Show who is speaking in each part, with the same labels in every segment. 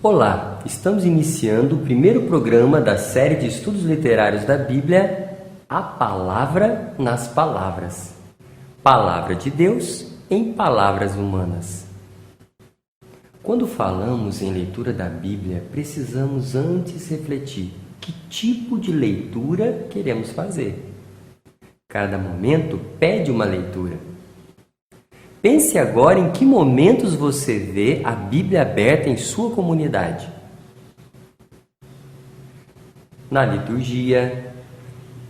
Speaker 1: Olá, estamos iniciando o primeiro programa da série de estudos literários da Bíblia, A Palavra nas Palavras. Palavra de Deus em palavras humanas. Quando falamos em leitura da Bíblia, precisamos antes refletir que tipo de leitura queremos fazer. Cada momento pede uma leitura. Pense agora em que momentos você vê a Bíblia aberta em sua comunidade. Na liturgia,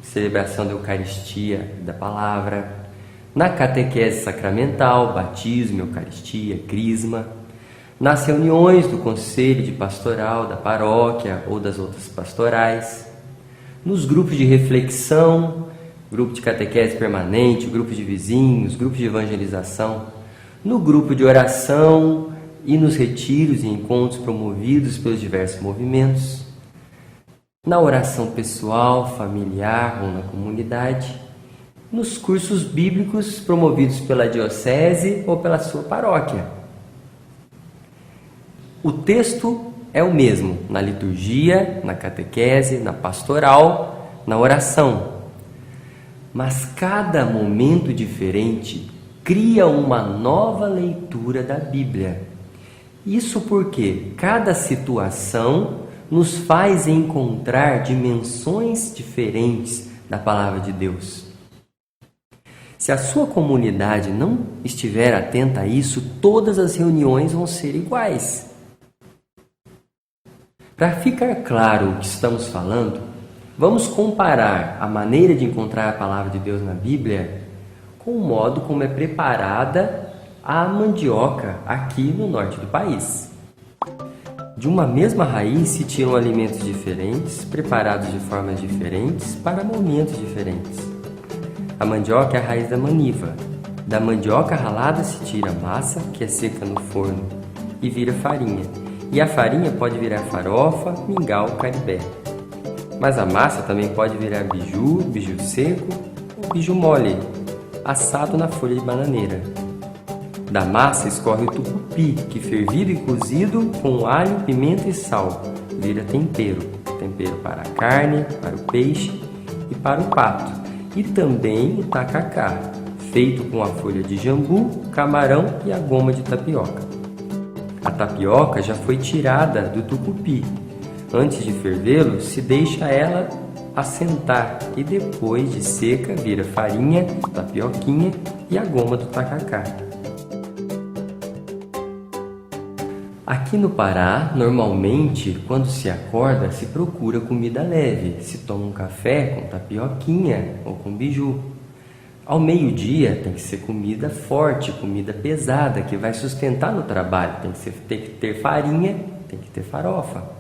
Speaker 1: celebração da Eucaristia e da Palavra, na catequese sacramental, batismo, Eucaristia, crisma, nas reuniões do conselho de pastoral da paróquia ou das outras pastorais, nos grupos de reflexão, grupo de catequese permanente, grupo de vizinhos, grupo de evangelização, no grupo de oração e nos retiros e encontros promovidos pelos diversos movimentos, na oração pessoal, familiar ou na comunidade, nos cursos bíblicos promovidos pela diocese ou pela sua paróquia. O texto é o mesmo na liturgia, na catequese, na pastoral, na oração. Mas cada momento diferente cria uma nova leitura da Bíblia. Isso porque cada situação nos faz encontrar dimensões diferentes da Palavra de Deus. Se a sua comunidade não estiver atenta a isso, todas as reuniões vão ser iguais. Para ficar claro o que estamos falando, vamos comparar a maneira de encontrar a Palavra de Deus na Bíblia com o modo como é preparada a mandioca aqui no norte do país. De uma mesma raiz se tiram alimentos diferentes, preparados de formas diferentes para momentos diferentes. A mandioca é a raiz da maniva. Da mandioca ralada se tira massa, que é seca no forno, e vira farinha. E a farinha pode virar farofa, mingau, caribé. Mas a massa também pode virar biju seco ou biju mole, assado na folha de bananeira. Da massa escorre o tucupi, que fervido e cozido com alho, pimenta e sal, vira tempero. Tempero para a carne, para o peixe e para o pato. E também o tacacá, feito com a folha de jambu, camarão e a goma de tapioca. A tapioca já foi tirada do tucupi. Antes de fervê-lo, se deixa ela assentar e depois de seca vira farinha, tapioquinha e a goma do tacacá. Aqui no Pará, normalmente, quando se acorda, se procura comida leve. Se toma um café com tapioquinha ou com biju. Ao meio-dia tem que ser comida forte, comida pesada, que vai sustentar no trabalho. Tem que ter farinha, tem que ter farofa.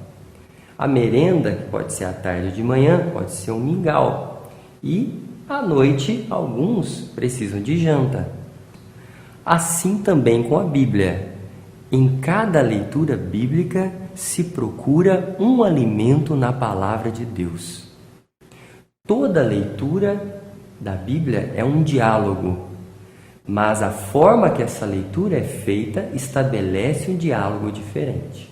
Speaker 1: A merenda, que pode ser à tarde ou de manhã, pode ser um mingau. E, à noite, alguns precisam de janta. Assim também com a Bíblia. Em cada leitura bíblica se procura um alimento na Palavra de Deus. Toda leitura da Bíblia é um diálogo, mas a forma que essa leitura é feita estabelece um diálogo diferente.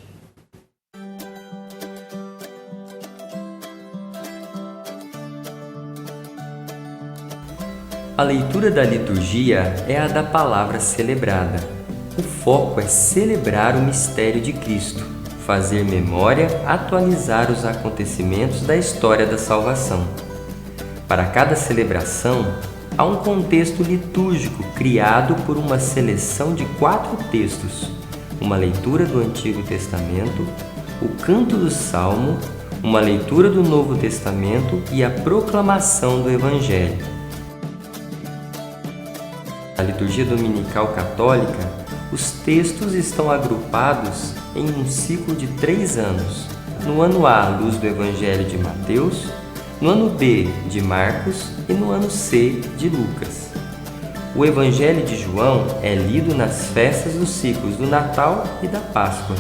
Speaker 1: A leitura da liturgia é a da palavra celebrada. O foco é celebrar o mistério de Cristo, fazer memória, atualizar os acontecimentos da história da salvação. Para cada celebração, há um contexto litúrgico criado por uma seleção de 4 textos, uma leitura do Antigo Testamento, o canto do Salmo, uma leitura do Novo Testamento e a proclamação do Evangelho. Na liturgia dominical católica, os textos estão agrupados em um ciclo de 3 anos. No ano A, à luz do Evangelho de Mateus, no ano B, de Marcos e no ano C, de Lucas. O Evangelho de João é lido nas festas dos ciclos do Natal e da Páscoa.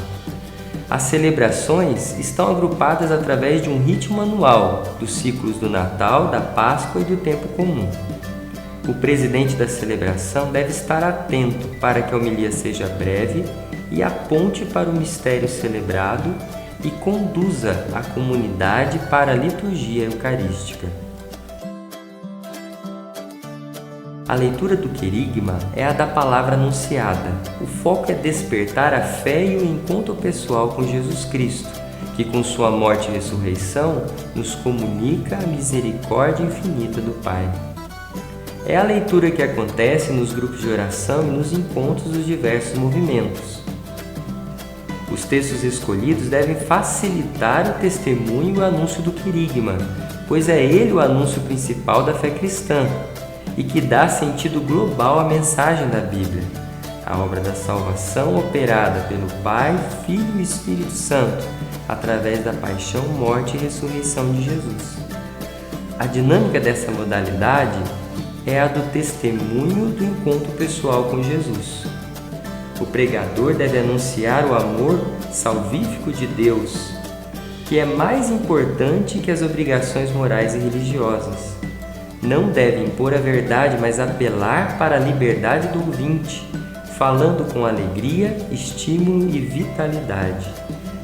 Speaker 1: As celebrações estão agrupadas através de um ritmo anual dos ciclos do Natal, da Páscoa e do Tempo Comum. O presidente da celebração deve estar atento para que a homilia seja breve e aponte para o mistério celebrado e conduza a comunidade para a liturgia eucarística. A leitura do querigma é a da palavra anunciada. O foco é despertar a fé e o encontro pessoal com Jesus Cristo, que com sua morte e ressurreição nos comunica a misericórdia infinita do Pai. É a leitura que acontece nos grupos de oração e nos encontros dos diversos movimentos. Os textos escolhidos devem facilitar o testemunho e o anúncio do querigma, pois é ele o anúncio principal da fé cristã e que dá sentido global à mensagem da Bíblia, a obra da salvação operada pelo Pai, Filho e Espírito Santo, através da paixão, morte e ressurreição de Jesus. A dinâmica dessa modalidade é a do testemunho do encontro pessoal com Jesus. O pregador deve anunciar o amor salvífico de Deus, que é mais importante que as obrigações morais e religiosas. Não deve impor a verdade, mas apelar para a liberdade do ouvinte, falando com alegria, estímulo e vitalidade.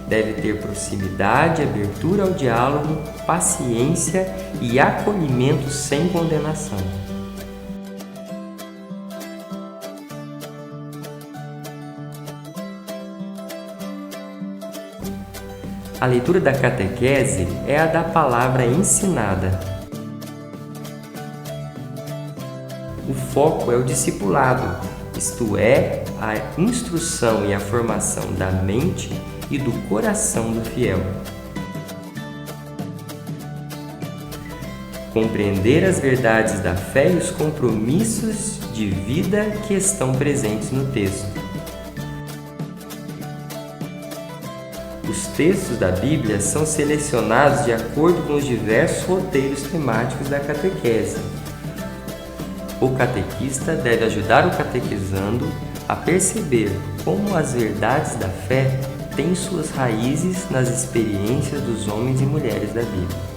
Speaker 1: Deve ter proximidade, abertura ao diálogo, paciência e acolhimento sem condenação. A leitura da catequese é a da palavra ensinada. O foco é o discipulado, isto é, a instrução e a formação da mente e do coração do fiel. Compreender as verdades da fé e os compromissos de vida que estão presentes no texto. Os textos da Bíblia são selecionados de acordo com os diversos roteiros temáticos da catequese. O catequista deve ajudar o catequizando a perceber como as verdades da fé têm suas raízes nas experiências dos homens e mulheres da Bíblia.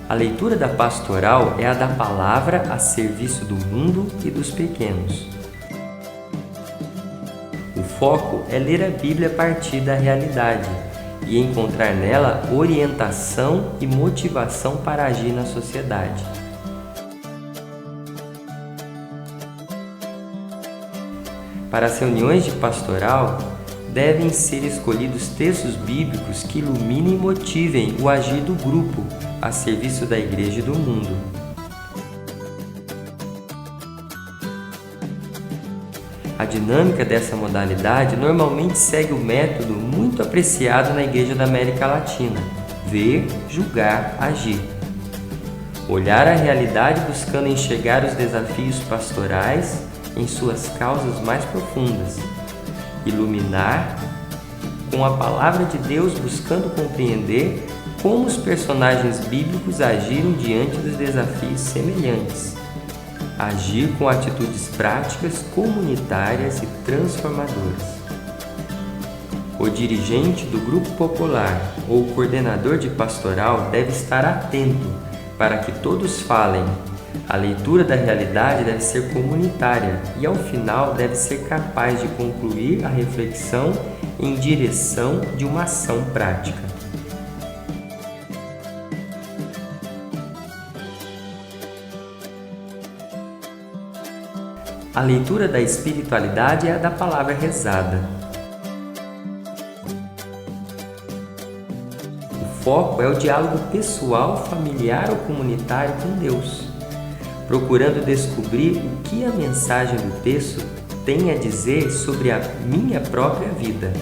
Speaker 1: A leitura da pastoral é a da palavra a serviço do mundo e dos pequenos. O foco é ler a Bíblia a partir da realidade e encontrar nela orientação e motivação para agir na sociedade. Para as reuniões de pastoral, devem ser escolhidos textos bíblicos que iluminem e motivem o agir do grupo a serviço da Igreja e do mundo. A dinâmica dessa modalidade normalmente segue o método muito apreciado na Igreja da América Latina: ver, julgar, agir. Olhar a realidade buscando enxergar os desafios pastorais em suas causas mais profundas. Iluminar com a palavra de Deus, buscando compreender como os personagens bíblicos agiram diante dos desafios semelhantes. Agir com atitudes práticas, comunitárias e transformadoras. O dirigente do grupo popular ou o coordenador de pastoral deve estar atento para que todos falem. A leitura da realidade deve ser comunitária e, ao final, deve ser capaz de concluir a reflexão em direção de uma ação prática. A leitura da espiritualidade é a da palavra rezada. O foco é o diálogo pessoal, familiar ou comunitário com Deus, procurando descobrir o que a mensagem do texto tem a dizer sobre a minha própria vida.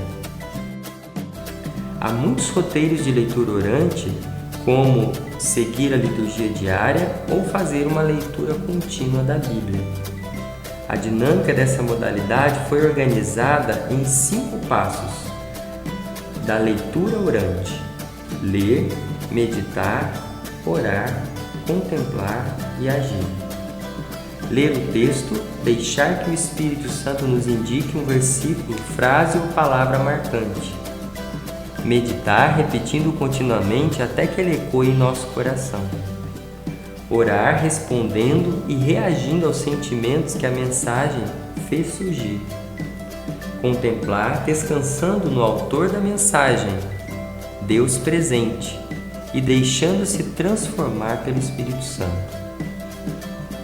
Speaker 1: Há muitos roteiros de leitura orante, como seguir a liturgia diária ou fazer uma leitura contínua da Bíblia. A dinâmica dessa modalidade foi organizada em 5 passos da leitura orante: ler, meditar, orar, contemplar e agir. Ler o texto, deixar que o Espírito Santo nos indique um versículo, frase ou palavra marcante. Meditar, repetindo continuamente até que ele ecoe em nosso coração. Orar respondendo e reagindo aos sentimentos que a mensagem fez surgir. Contemplar descansando no autor da mensagem, Deus presente, e deixando-se transformar pelo Espírito Santo.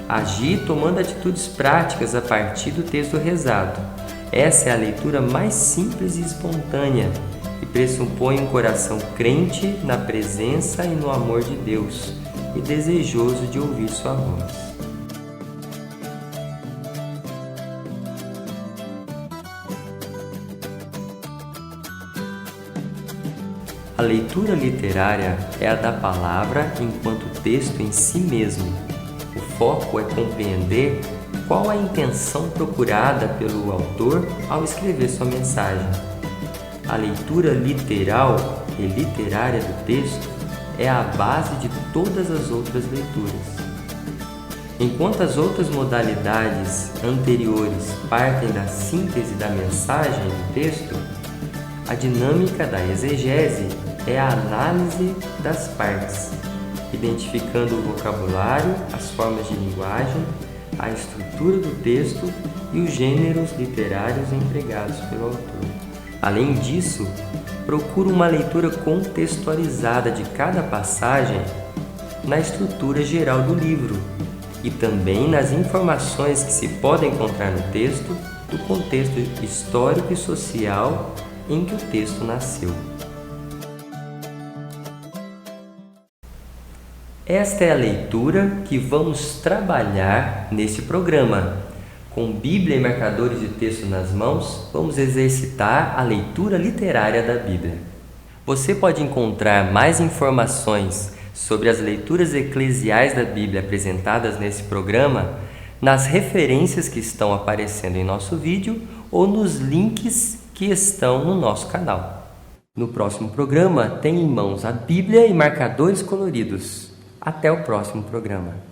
Speaker 1: Agir tomando atitudes práticas a partir do texto rezado. Essa é a leitura mais simples e espontânea e pressupõe um coração crente na presença e no amor de Deus e desejoso de ouvir sua voz. A leitura literária é a da palavra enquanto texto em si mesmo. O foco é compreender qual a intenção procurada pelo autor ao escrever sua mensagem. A leitura literal e literária do texto é a base de todas as outras leituras. Enquanto as outras modalidades anteriores partem da síntese da mensagem do texto, a dinâmica da exegese é a análise das partes, identificando o vocabulário, as formas de linguagem, a estrutura do texto e os gêneros literários empregados pelo autor. Além disso, procura uma leitura contextualizada de cada passagem na estrutura geral do livro e também nas informações que se podem encontrar no texto do contexto histórico e social em que o texto nasceu. Esta é a leitura que vamos trabalhar neste programa. Com Bíblia e marcadores de texto nas mãos, vamos exercitar a leitura literária da Bíblia. Você pode encontrar mais informações sobre as leituras eclesiais da Bíblia apresentadas nesse programa nas referências que estão aparecendo em nosso vídeo ou nos links que estão no nosso canal. No próximo programa, tenha em mãos a Bíblia e marcadores coloridos. Até o próximo programa.